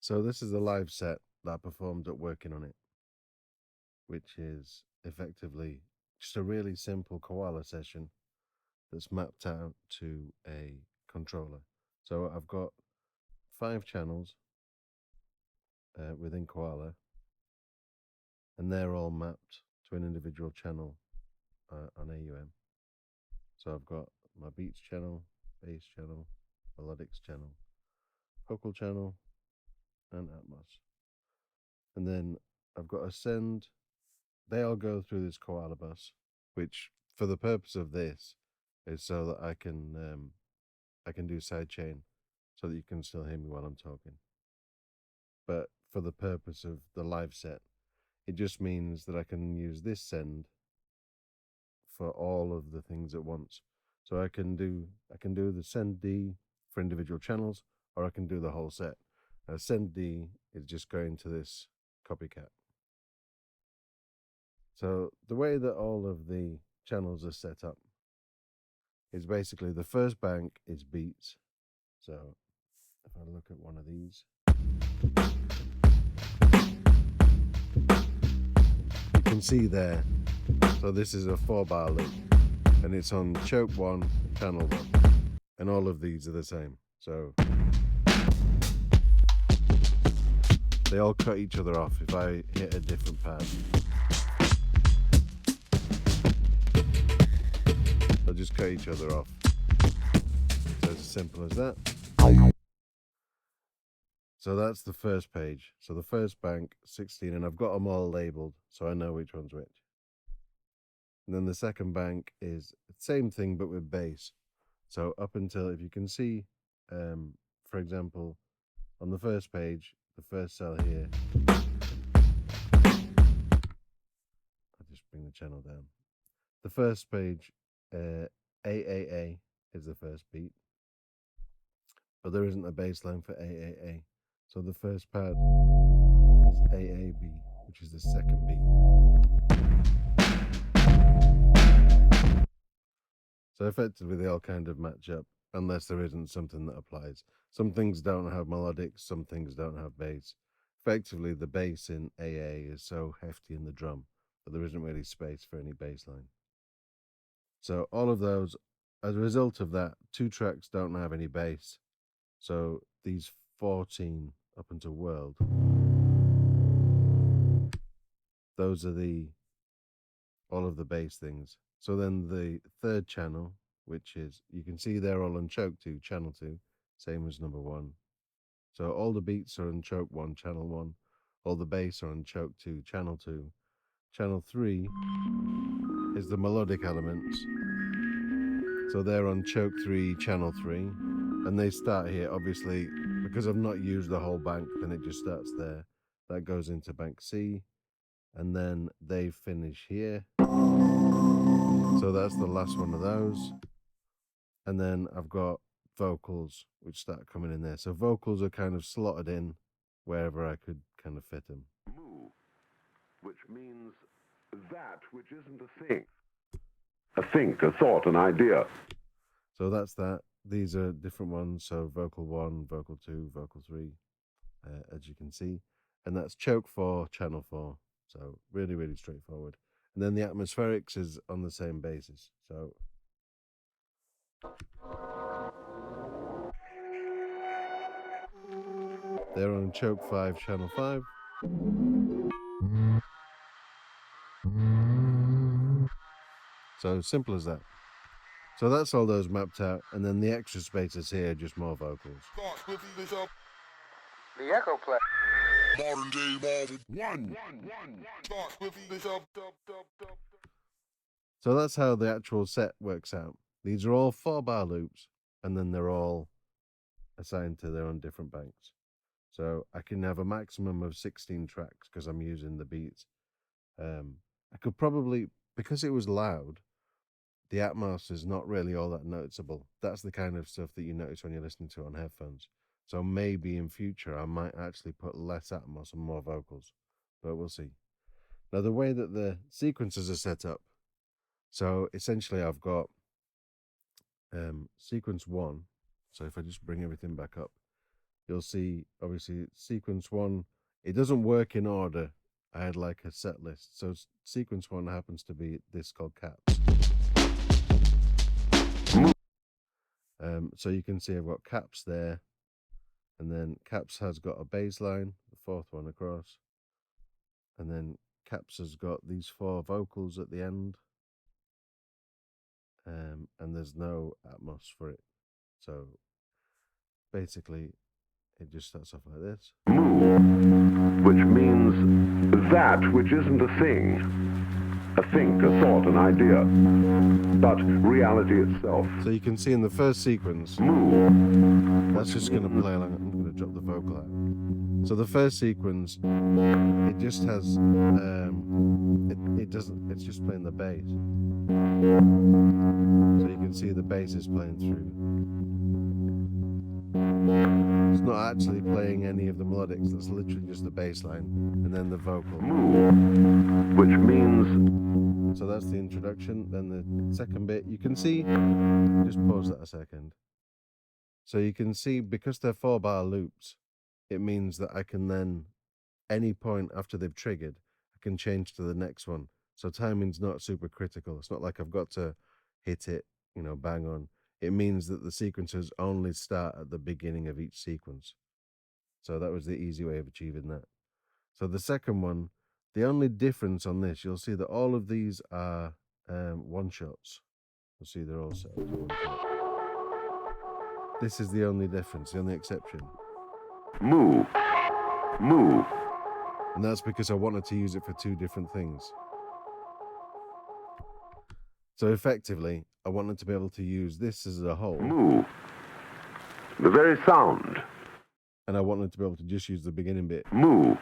So this is a live set that I performed at Workinonit, which is effectively just a really simple Koala session that's mapped out to a controller. So I've got 5 channels within Koala, and they're all mapped to an individual channel on AUM. So I've got my beats channel, bass channel, melodics channel, vocal channel, and Atmos. And then I've got a send. They all go through this Koala bus, which for the purpose of this is so that I can do sidechain so that you can still hear me while I'm talking. But for the purpose of the live set, it just means that I can use this send for all of the things at once. So I can do the send D for individual channels, or I can do the whole set. Send D is just going to this copycat. So the way that all of the channels are set up is basically the first bank is beats. So if I look at one of these, you can see there. So this is a 4-bar loop, and it's on choke 1, channel 1, and all of these are the same. So they all cut each other off if I hit a different pad. They'll just cut each other off. So it's as simple as that. So that's the first page. So the first bank, 16, and I've got them all labeled so I know which one's which. And then the second bank is the same thing but with bass. So up until, if you can see, for example, on the first page, the first cell here, I'll just bring the channel down. The first page, AAA is the first beat, but there isn't a bass line for AAA. So the first pad is AAB, which is the second beat. So effectively they all kind of match up, unless there isn't something that applies. Some things don't have melodics, some things don't have bass. Effectively the bass in AA is so hefty in the drum that there isn't really space for any bass line. So all of those, as a result of that, 2 tracks don't have any bass. So these 14 up until world, those are all of the bass things. So then the third channel, which is, you can see they're all on choke 2, channel 2, same as number 1. So all the beats are on choke 1, channel 1. All the bass are on choke 2, channel 2. Channel 3 is the melodic elements. So they're on choke 3, channel 3. And they start here, obviously, because I've not used the whole bank, then it just starts there. That goes into bank C. And then they finish here. So that's the last one of those. And then I've got vocals, which start coming in there. So vocals are kind of slotted in wherever I could kind of fit them. Move, which means that which isn't a thing. A think, a thought, an idea. So that's that. These are different ones. So vocal 1, vocal 2, vocal 3, as you can see. And that's choke 4, channel 4. So really, really straightforward. And then the atmospherics is on the same basis. So they're on choke 5, channel 5. So simple as that. So that's all those mapped out, and then the extra spaces here are just more vocals. The echo play. Modern day Marvel 1. So that's how the actual set works out. These are all 4-bar loops, and then they're all assigned to their own different banks. So I can have a maximum of 16 tracks because I'm using the beats. I could probably, because it was loud, the Atmos is not really all that noticeable. That's the kind of stuff that you notice when you're listening to it on headphones. So maybe in future I might actually put less Atmos and more vocals, but we'll see. Now the way that the sequences are set up, so essentially I've got sequence 1. So if I just bring everything back up, you'll see obviously sequence 1. It doesn't work in order. I had like a set list. So sequence 1 happens to be this called caps. So you can see I've got caps there, and then caps has got a bass line, the 4th one across, and then caps has got these 4 vocals at the end, and there's no Atmos for it. So basically it just starts off like this. Which means that which isn't a thing. A think, a thought, an idea, but reality itself. So you can see in the first sequence, that's just going to play along. I'm going to drop the vocal out. So the first sequence, it just has, it doesn't, it's just playing the bass. So you can see the bass is playing through. It's not actually playing any of the melodics, that's literally just the bass line, and then the vocal. Which means... So that's the introduction, then the second bit, you can see, just pause that a second. So you can see, because they're 4-bar loops, it means that I can then, any point after they've triggered, I can change to the next one. So timing's not super critical. It's not like I've got to hit it, you know, bang on. It means that the sequences only start at the beginning of each sequence. So that was the easy way of achieving that. So the second one, the only difference on this, you'll see that all of these are one-shots. You'll see they're all set up to one shot. This is the only difference, the only exception. Move. And that's because I wanted to use it for 2 different things. So effectively, I wanted to be able to use this as a whole. Move. The very sound. And I wanted to be able to just use the beginning bit. Move.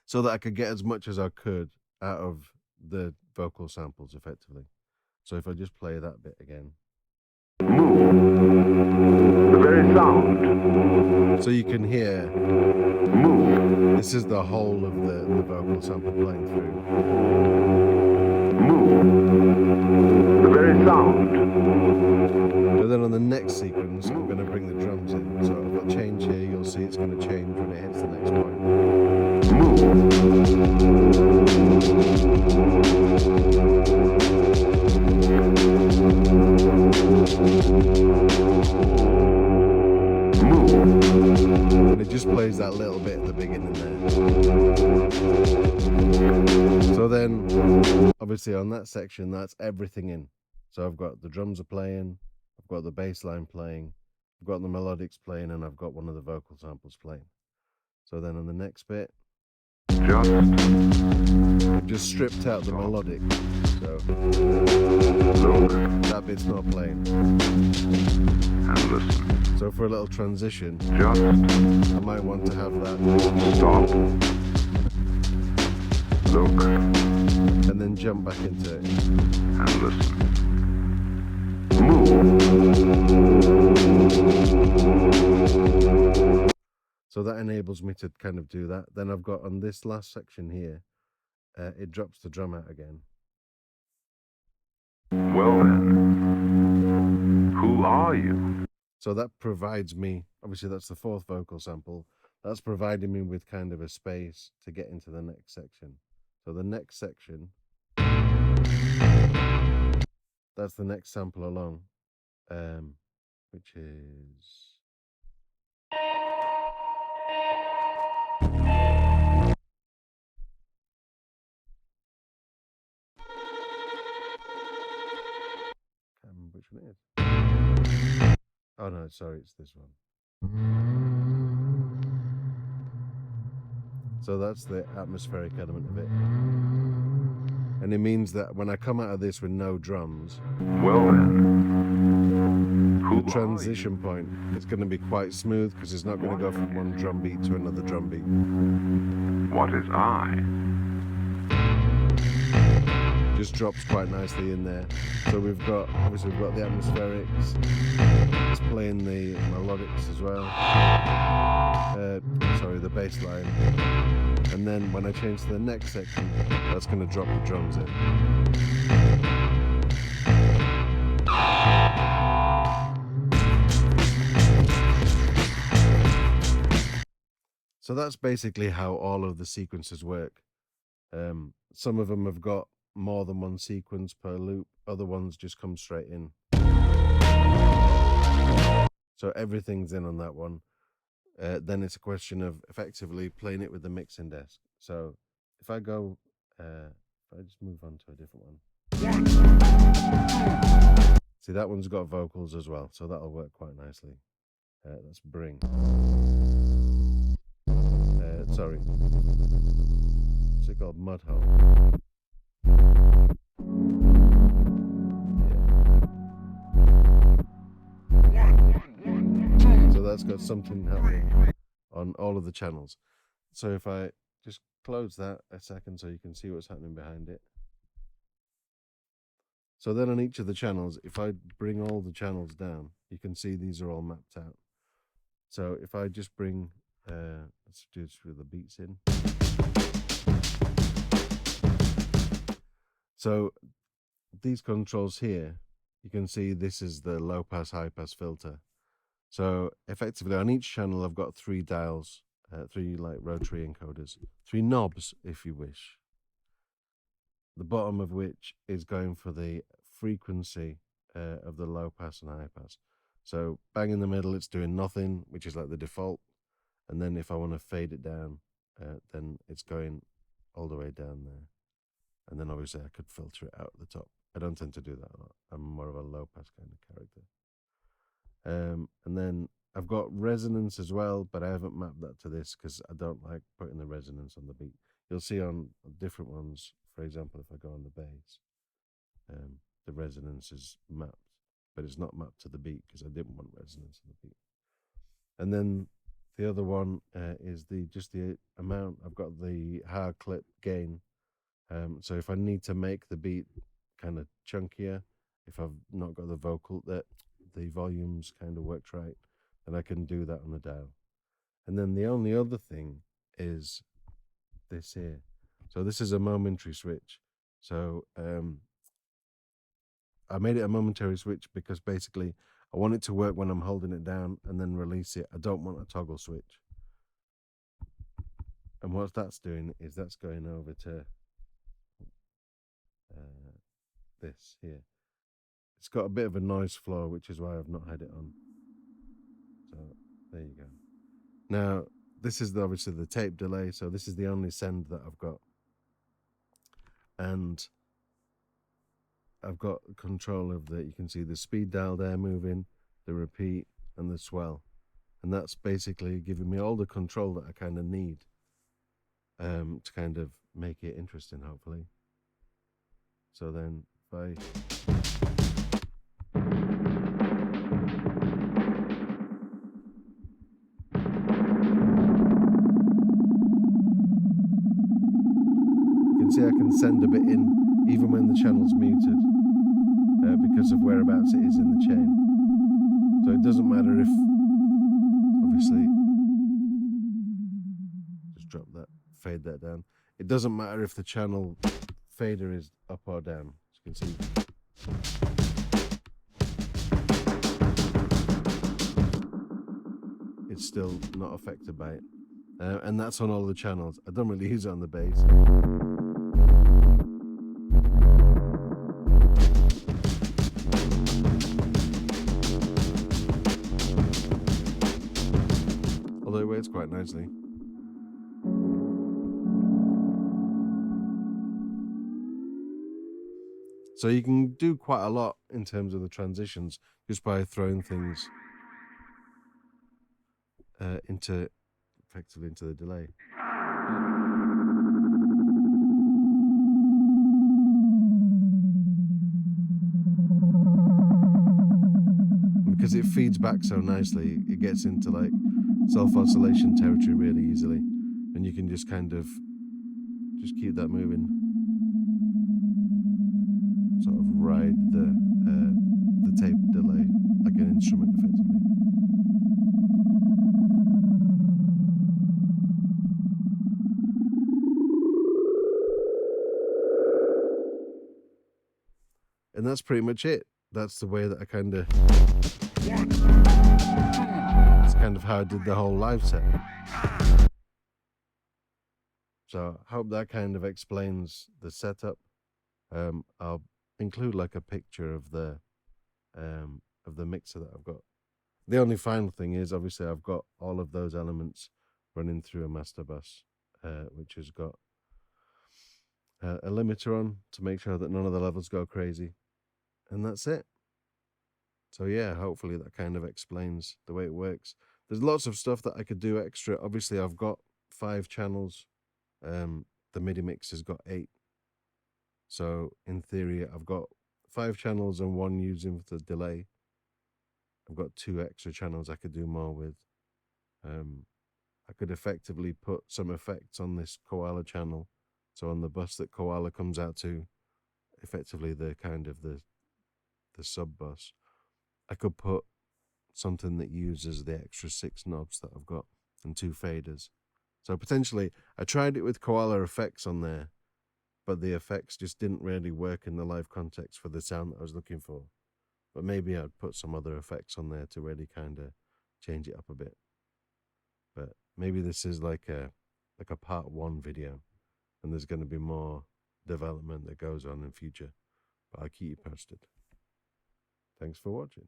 So that I could get as much as I could out of the vocal samples effectively. So if I just play that bit again. Move. The very sound. So you can hear. Move. This is the whole of the vocal sample playing through. Move. The very sound. But then on the next sequence, I'm going to bring the drums in. So I've got change here, you'll see it's going to change when it hits the next point. And it just plays that little bit at the beginning there. So then, obviously on that section, that's everything in. So I've got the drums are playing, I've got the bass line playing, I've got the melodics playing, and I've got one of the vocal samples playing. So then on the next bit, I've just stripped out the melodic. So that bit's not playing. And listen. So for a little transition, Just I might want to have that. stop. Look. And then jump back into it. And listen. So that enables me to kind of do that. Then I've got on this last section here, it drops the drum out again. Well then, who are you? So that provides me, obviously that's the 4th vocal sample, that's providing me with kind of a space to get into the next section. So the next section, that's the next sample along, which is... Can't remember which one it is. Oh no, sorry, it's this one. So that's the atmospheric element of it. And it means that when I come out of this with no drums, Well then, who the transition point is going to be quite smooth because it's not going to go from one drum beat to another drum beat. What is I? Just drops quite nicely in there. So we've got, obviously we've got the atmospherics, it's playing the melodics as well, sorry, the bass line. And then when I change to the next section, that's going to drop the drums in. So that's basically how all of the sequences work. Some of them have got more than one sequence per loop. Other ones just come straight in. So everything's in on that one. Then it's a question of effectively playing it with the mixing desk. So if I go, if I just move on to a different one. See, that one's got vocals as well, so that'll work quite nicely. Let's bring. Sorry. What's it called? Mudhole. So that's got something happening on all of the channels. So if I just close that a second so you can see what's happening behind it. So then on each of the channels, if I bring all the channels down, you can see these are all mapped out. So if I just bring, let's do this with the beats in. So these controls here, you can see this is the low pass, high pass filter. So effectively on each channel, I've got 3 dials, 3 like rotary encoders, 3 knobs, if you wish. The bottom of which is going for the frequency of the low pass and high pass. So bang in the middle, it's doing nothing, which is like the default. And then if I want to fade it down, then it's going all the way down there. And then obviously I could filter it out at the top. I don't tend to do that a lot. I'm more of a low pass kind of character. And then I've got resonance as well, but I haven't mapped that to this because I don't like putting the resonance on the beat. You'll see on different ones, for example, if I go on the bass, the resonance is mapped, but it's not mapped to the beat because I didn't want resonance on the beat. And then the other one is just the amount. I've got the hard clip gain. So if I need to make the beat kind of chunkier, if I've not got the vocal, that the volumes kind of worked right, then I can do that on the dial. And then the only other thing is this here. So this is a momentary switch. So I made it a momentary switch because basically I want it to work when I'm holding it down and then release it. I don't want a toggle switch. And what that's doing is that's going over to this here. It's got a bit of a noise floor, which is why I've not had it on. So there you go. Now, this is obviously the tape delay, so this is the only send that I've got. And I've got control of you can see the speed dial there moving, the repeat, and the swell. And that's basically giving me all the control that I kind of need to kind of make it interesting, hopefully. So then if I... see I can send a bit in even when the channel's muted because of whereabouts it is in the chain. So it doesn't matter if, obviously, just drop that, fade that down. It doesn't matter if the channel fader is up or down. As you can see. It's still not affected by it. And that's on all the channels. I don't really use it on the bass. Although it works quite nicely. So you can do quite a lot in terms of the transitions just by throwing things effectively into the delay. Because it feeds back so nicely, it gets into like self-oscillation territory really easily, and you can just kind of just keep that moving, sort of ride the tape delay like an instrument effectively. And that's pretty much it. That's the way that I kind of... That's kind of how I did the whole live set. So I hope that kind of explains the setup. I'll include like a picture of the mixer that I've got. The only final thing is, obviously, I've got all of those elements running through a master bus, which has got a limiter on to make sure that none of the levels go crazy. And that's it. So yeah, hopefully that kind of explains the way it works. There's lots of stuff that I could do extra. Obviously, I've got 5 channels. The MIDI mix has got 8. So in theory, I've got 5 channels and 1 using for the delay. I've got 2 extra channels I could do more with. I could effectively put some effects on this Koala channel. So on the bus that Koala comes out to, effectively the kind of the sub bus, I could put something that uses the extra 6 knobs that I've got and 2 faders. So potentially, I tried it with Koala effects on there, but the effects just didn't really work in the live context for the sound that I was looking for. But maybe I'd put some other effects on there to really kind of change it up a bit. But maybe this is like a part 1 video, and there's going to be more development that goes on in future. But I'll keep you posted. Thanks for watching.